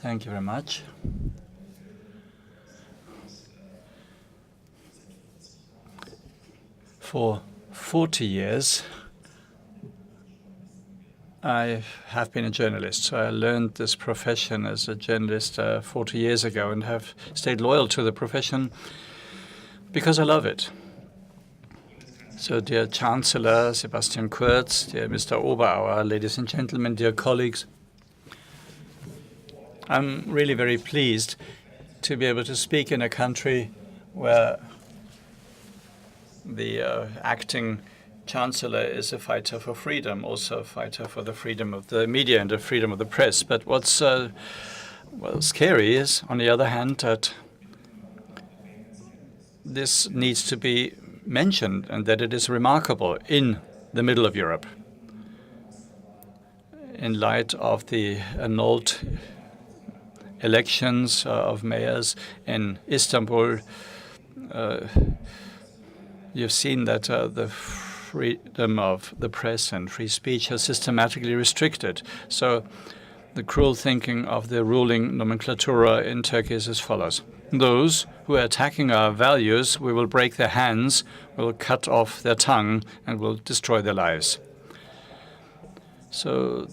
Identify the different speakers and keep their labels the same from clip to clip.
Speaker 1: Thank you very much. For 40 years, I have been a journalist. So I learned this profession as a journalist 40 years ago and have stayed loyal to the profession because I love it. So dear Chancellor Sebastian Kurz, dear Mr. Oberauer, ladies and gentlemen, dear colleagues, I'm really very pleased to be able to speak in a country where the acting Chancellor is a fighter for freedom, also a fighter for the freedom of the media and the freedom of the press. But what's scary is, on the other hand, that this needs to be mentioned and that it is remarkable in the middle of Europe. In light of the annulled elections of mayors in Istanbul, you've seen that the freedom of the press and free speech are systematically restricted. So the cruel thinking of the ruling nomenclatura in Turkey is as follows. Those who are attacking our values, we will break their hands, we will cut off their tongue, and will destroy their lives. So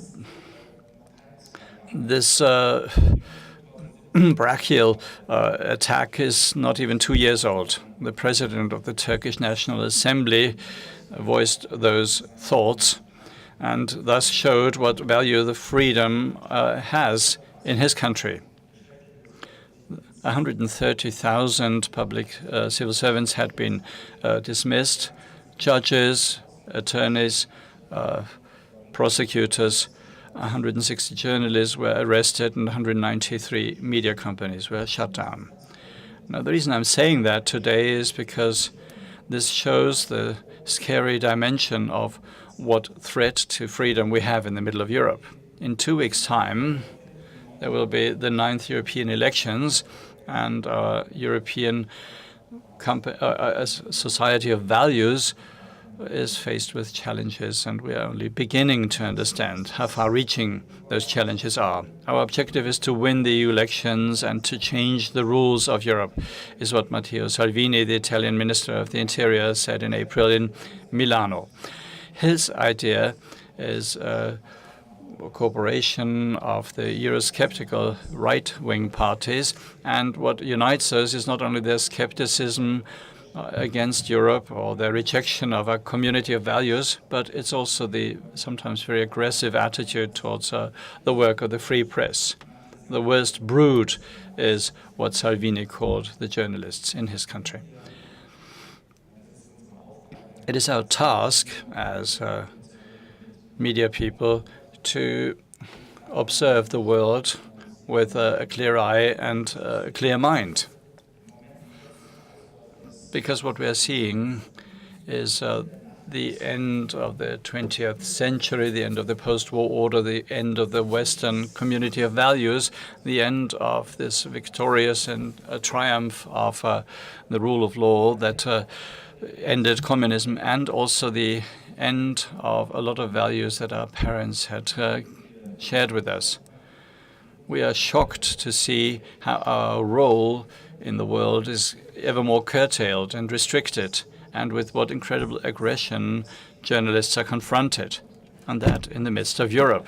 Speaker 1: this brachial attack is not even 2 years old. The president of the Turkish National Assembly voiced those thoughts and thus showed what value the freedom has in his country. 130,000 public civil servants had been dismissed. Judges, attorneys, prosecutors, 160 journalists were arrested and 193 media companies were shut down. Now, the reason I'm saying that today is because this shows the scary dimension of what threat to freedom we have in the middle of Europe. In 2 weeks' time, there will be the 9th European elections, and our European society of values is faced with challenges, and we are only beginning to understand how far-reaching those challenges are. Our objective is to win the EU elections and to change the rules of Europe, is what Matteo Salvini, the Italian Minister of the Interior, said in April in Milano. His idea is a cooperation of the Eurosceptical right-wing parties, and what unites us is not only their skepticism against Europe or their rejection of a community of values, but it's also the sometimes very aggressive attitude towards the work of the free press. The worst brood is what Salvini called the journalists in his country. It is our task as media people to observe the world with a clear eye and a clear mind. Because what we are seeing is the end of the 20th century, the end of the post-war order, the end of the Western community of values, the end of this victorious and triumph of the rule of law that ended communism, and also the end of a lot of values that our parents had shared with us. We are shocked to see how our role in the world is ever more curtailed and restricted, and with what incredible aggression journalists are confronted, and that in the midst of Europe.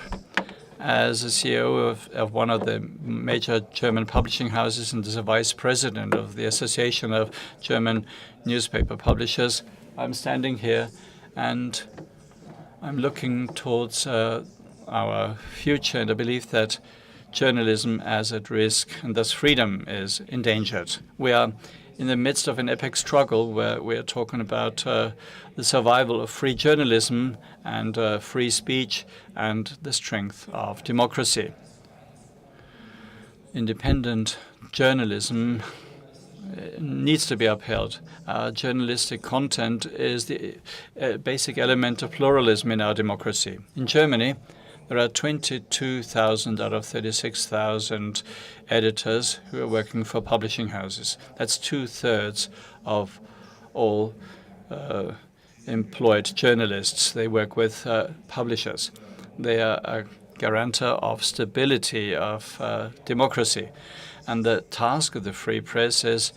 Speaker 1: As a CEO of one of the major German publishing houses and as a vice president of the Association of German Newspaper Publishers, I'm standing here and I'm looking towards our future, and I believe that journalism is at risk and thus freedom is endangered. We are in the midst of an epic struggle where we are talking about the survival of free journalism and free speech and the strength of democracy. Independent journalism needs to be upheld. Journalistic content is the basic element of pluralism in our democracy. In Germany, there are 22,000 out of 36,000 editors who are working for publishing houses. That's 2/3 of all employed journalists. They work with publishers. They are guarantor of stability of democracy. And the task of the free press is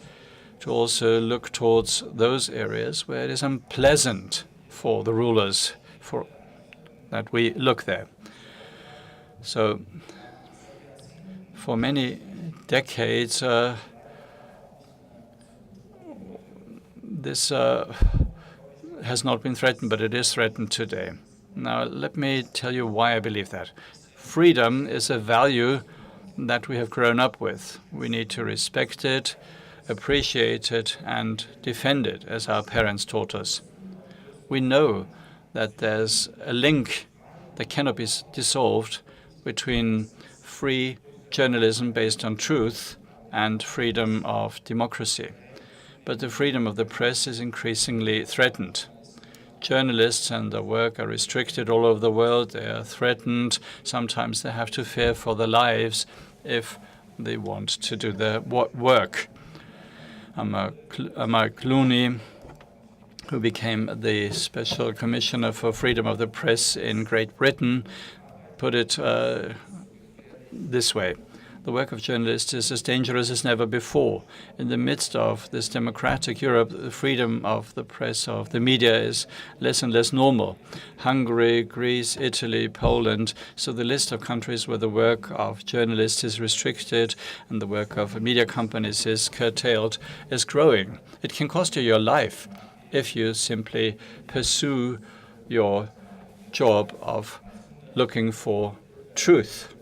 Speaker 1: to also look towards those areas where it is unpleasant for the rulers that we look there. So for many decades, this has not been threatened, but it is threatened today. Now, let me tell you why I believe that. Freedom is a value that we have grown up with. We need to respect it, appreciate it, and defend it, as our parents taught us. We know that there's a link that cannot be dissolved between free journalism based on truth and freedom of democracy. But the freedom of the press is increasingly threatened. Journalists and their work are restricted all over the world. They are threatened. Sometimes they have to fear for their lives if they want to do their work. Mark Clooney, who became the Special Commissioner for Freedom of the Press in Great Britain, put it this way. The work of journalists is as dangerous as never before. In the midst of this democratic Europe, the freedom of the press, of the media, is less and less normal. Hungary, Greece, Italy, Poland. So the list of countries where the work of journalists is restricted and the work of media companies is curtailed is growing. It can cost you your life if you simply pursue your job of looking for truth.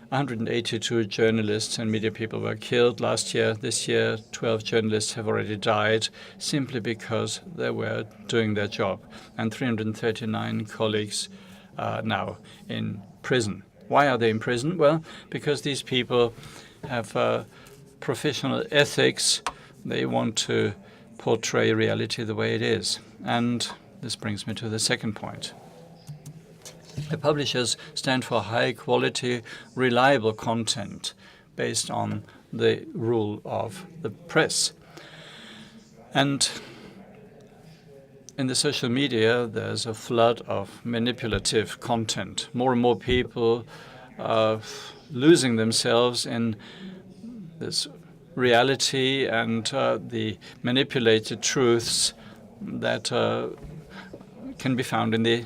Speaker 1: 182 journalists and media people were killed last year. This year, 12 journalists have already died simply because they were doing their job. And 339 colleagues are now in prison. Why are they in prison? Well, because these people have professional ethics. They want to portray reality the way it is. And this brings me to the second point. The publishers stand for high-quality, reliable content based on the rule of the press. And in the social media, there's a flood of manipulative content. More and more people are losing themselves in this reality and the manipulated truths that can be found in the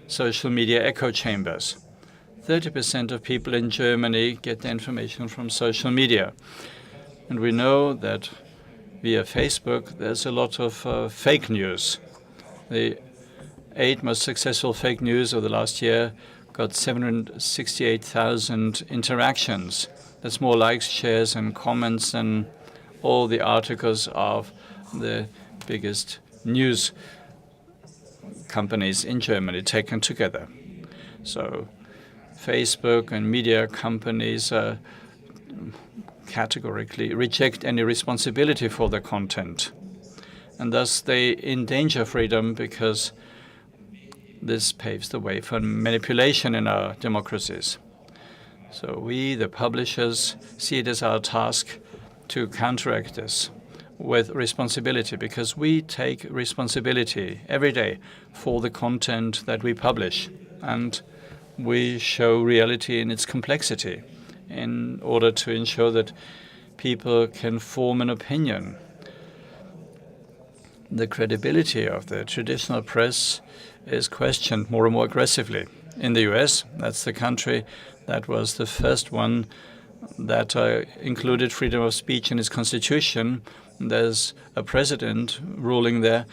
Speaker 1: social media echo chambers. 30% of people in Germany get their information from social media. And we know that via Facebook, there's a lot of fake news. The 8 most successful fake news of the last year got 768,000 interactions. That's more likes, shares, and comments than all the articles of the biggest news companies in Germany taken together. So Facebook and media companies categorically reject any responsibility for their content. And thus they endanger freedom because this paves the way for manipulation in our democracies. So we, the publishers, see it as our task to counteract this with responsibility, because we take responsibility every day for the content that we publish, and we show reality in its complexity in order to ensure that people can form an opinion. The credibility of the traditional press is questioned more and more aggressively. In the US, that's the country that was the first one that included freedom of speech in its constitution. There's a president ruling there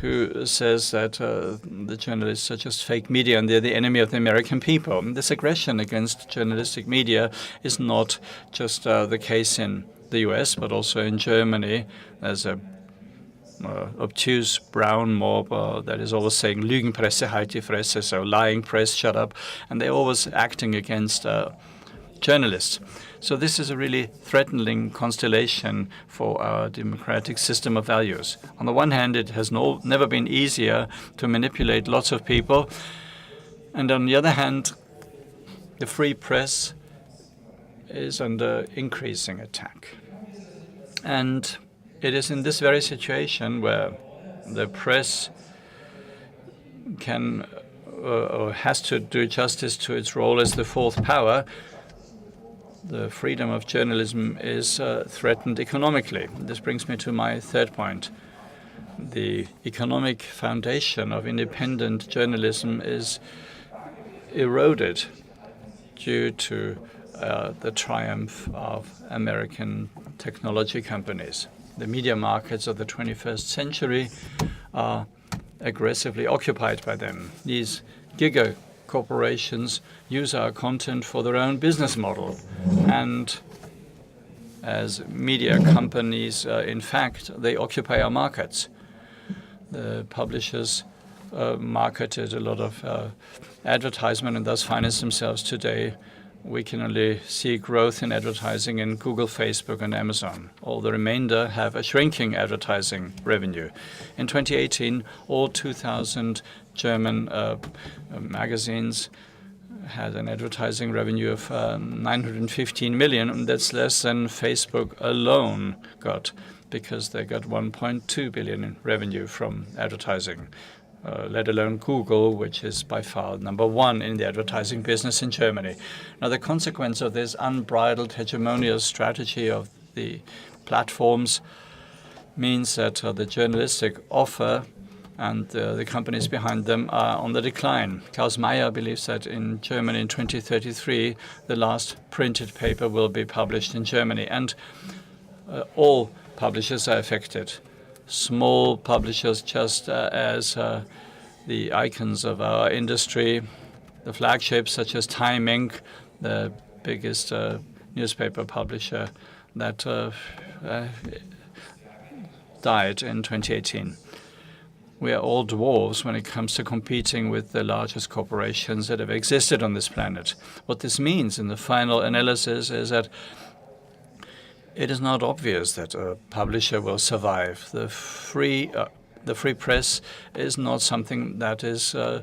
Speaker 1: who says that the journalists are just fake media and they're the enemy of the American people. And this aggression against journalistic media is not just the case in the US, but also in Germany. There's a obtuse brown mob that is always saying Lügenpresse, halt die Fresse, so lying press, shut up. And they're always acting against journalists. So this is a really threatening constellation for our democratic system of values. On the one hand, it has never been easier to manipulate lots of people. And on the other hand, the free press is under increasing attack. And it is in this very situation where the press can or has to do justice to its role as the fourth power, the freedom of journalism is threatened economically. This brings me to my third point. The economic foundation of independent journalism is eroded due to the triumph of American technology companies. The media markets of the 21st century are aggressively occupied by them. These giga corporations use our content for their own business model. And as media companies, in fact, they occupy our markets. The publishers marketed a lot of advertisement and thus finance themselves today. We can only see growth in advertising in Google, Facebook, and Amazon. All the remainder have a shrinking advertising revenue. In 2018, all 2,000 German magazines had an advertising revenue of 915 million, and that's less than Facebook alone got, because they got 1.2 billion in revenue from advertising. Let alone Google, which is by far #1 in the advertising business in Germany. Now, the consequence of this unbridled hegemonial strategy of the platforms means that the journalistic offer and the companies behind them are on the decline. Klaus Meyer believes that in Germany in 2033, the last printed paper will be published in Germany, and all publishers are affected. Small publishers, just as the icons of our industry, the flagships such as Time Inc., the biggest newspaper publisher that died in 2018. We are all dwarves when it comes to competing with the largest corporations that have existed on this planet. What this means in the final analysis is that it is not obvious that a publisher will survive. The free press is not something that is a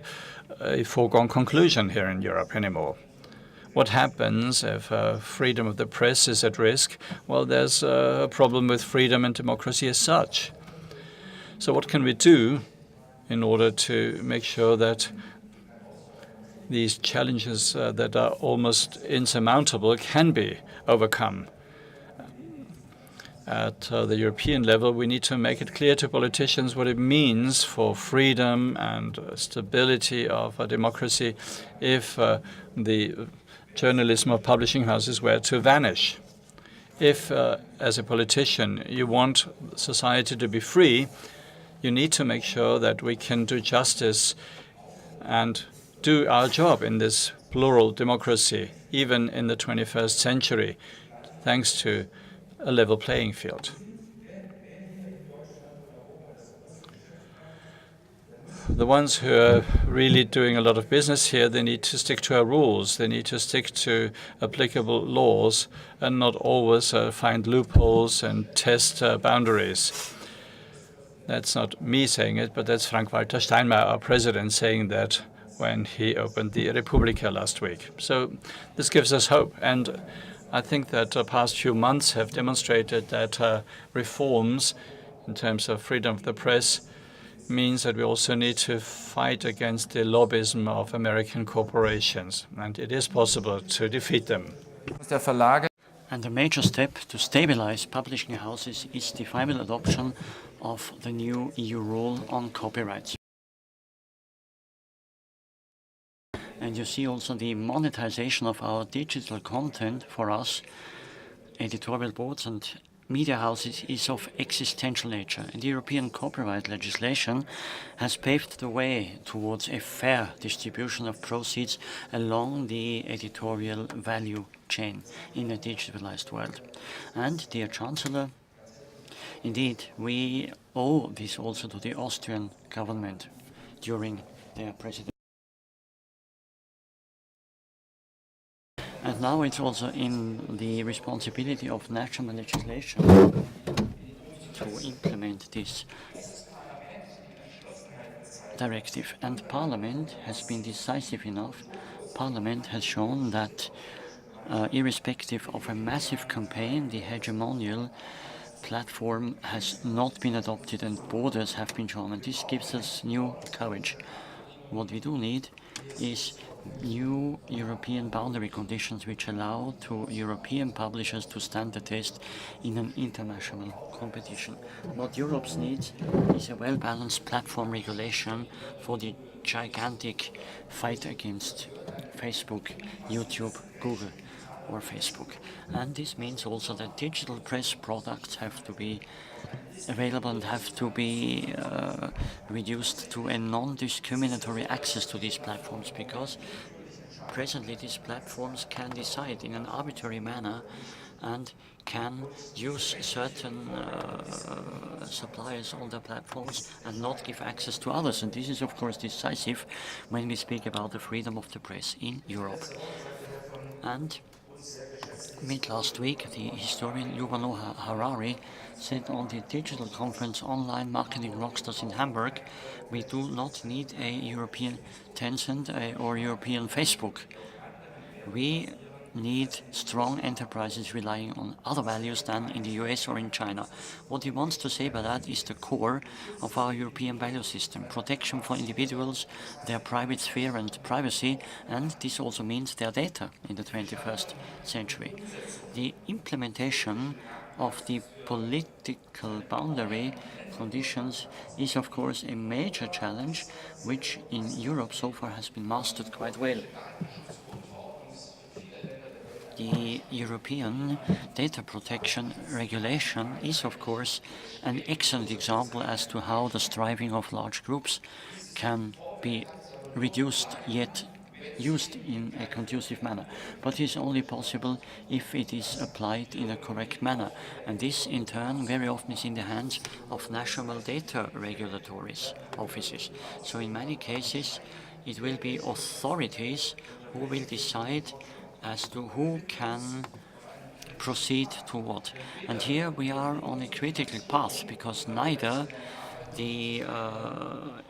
Speaker 1: foregone conclusion here in Europe anymore. What happens if freedom of the press is at risk? Well, there's a problem with freedom and democracy as such. So what can we do in order to make sure that these challenges that are almost insurmountable can be overcome? At the European level, we need to make it clear to politicians what it means for freedom and stability of a democracy if the journalism of publishing houses were to vanish. If, as a politician, you want society to be free, you need to make sure that we can do justice and do our job in this plural democracy, even in the 21st century, thanks to a level playing field. The ones who are really doing a lot of business here, they need to stick to our rules. They need to stick to applicable laws and not always find loopholes and test boundaries. That's not me saying it, but that's Frank-Walter Steinmeier, our president, saying that when he opened the Republika last week. So this gives us hope. And I think that the past few months have demonstrated that reforms in terms of freedom of the press means that we also need to fight against the lobbyism of American corporations. And it is possible to defeat them.
Speaker 2: And a major step to stabilize publishing houses is the final adoption of the new EU rule on copyrights. And you see also the monetization of our digital content for us, editorial boards and media houses, is of existential nature. And the European copyright legislation has paved the way towards a fair distribution of proceeds along the editorial value chain in a digitalized world. And, dear Chancellor, indeed, we owe this also to the Austrian government during their presidency. And now it's also in the responsibility of national legislation to implement this directive. And Parliament has been decisive enough. Parliament has shown that irrespective of a massive campaign, the hegemonial platform has not been adopted and borders have been shown. And this gives us new courage. What we do need is new European boundary conditions which allow to European publishers to stand the test in an international competition. What Europe needs is a well-balanced platform regulation for the gigantic fight against Facebook, YouTube, Google or Facebook. And this means also that digital press products have to be available and have to be reduced to a non-discriminatory access to these platforms, because presently these platforms can decide in an arbitrary manner and can use certain suppliers on their platforms and not give access to others. And this is of course decisive when we speak about the freedom of the press in Europe. And mid last week, the historian Yuval Noah Harari said on the digital conference Online Marketing Rockstars in Hamburg, we do not need a European Tencent or European Facebook. We need strong enterprises relying on other values than in the US or in China. What he wants to say by that is the core of our European value system: protection for individuals, their private sphere and privacy, and this also means their data in the 21st century. The implementation of the political boundary conditions is of course a major challenge, which in Europe so far has been mastered quite well. The European data protection regulation is of course an excellent example as to how the striving of large groups can be reduced yet used in a conducive manner. But it is only possible if it is applied in a correct manner, and this in turn very often is in the hands of national data regulatory offices. So in many cases it will be authorities who will decide as to who can proceed to what. And here we are on a critical path, because neither the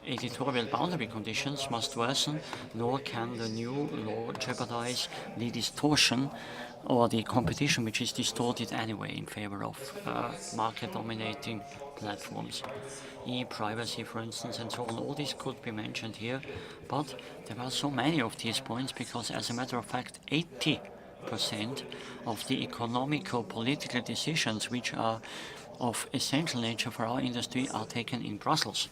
Speaker 2: editorial boundary conditions must worsen, nor can the new law jeopardize the distortion or the competition, which is distorted anyway in favor of market-dominating platforms. E-privacy, for instance, and so on. All this could be mentioned here, but there are so many of these points because, as a matter of fact, 80% of the economical political decisions which are of essential nature for our industry are taken in Brussels.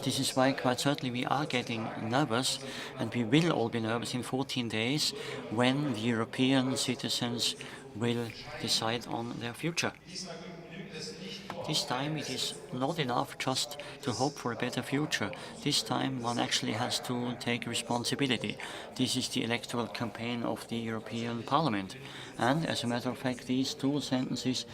Speaker 2: This is why quite certainly we are getting nervous, and we will all be nervous in 14 days when the European citizens will decide on their future. This time it is not enough just to hope for a better future. This time one actually has to take responsibility. This is the electoral campaign of the European Parliament. And as a matter of fact, these two sentences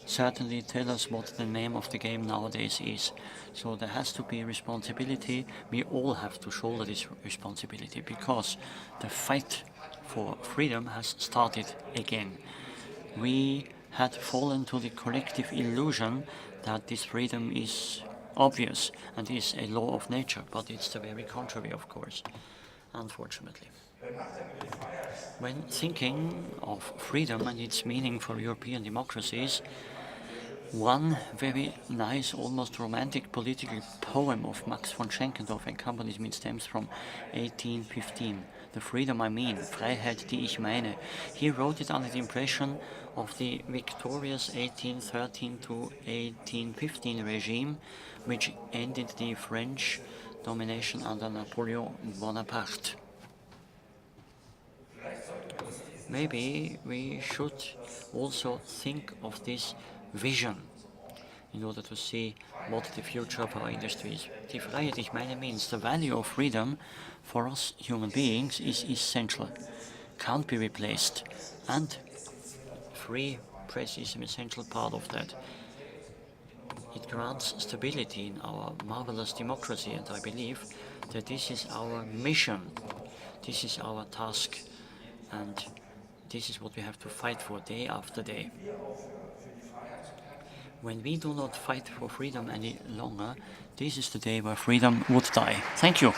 Speaker 2: certainly tell us what the name of the game nowadays is. So there has to be responsibility. We all have to shoulder this responsibility, because the fight for freedom has started again. We had fallen to the collective illusion that this freedom is obvious and is a law of nature, but it's the very contrary, of course, unfortunately. When thinking of freedom and its meaning for European democracies, one very nice, almost romantic political poem of Max von Schenkendorf and company stems from 1815. The freedom I mean, Freiheit, die ich meine. He wrote it under the impression of the victorious 1813 to 1815 regime, which ended the French domination under Napoleon Bonaparte. Maybe we should also think of this vision in order to see what the future of our industry is. Die Freiheit, ich meine, means the value of freedom for us human beings is essential, can't be replaced, and free press is an essential part of that. It grants stability in our marvelous democracy, and I believe that this is our mission, this is our task, and this is what we have to fight for day after day. When we do not fight for freedom any longer, this is the day where freedom would die. Thank you.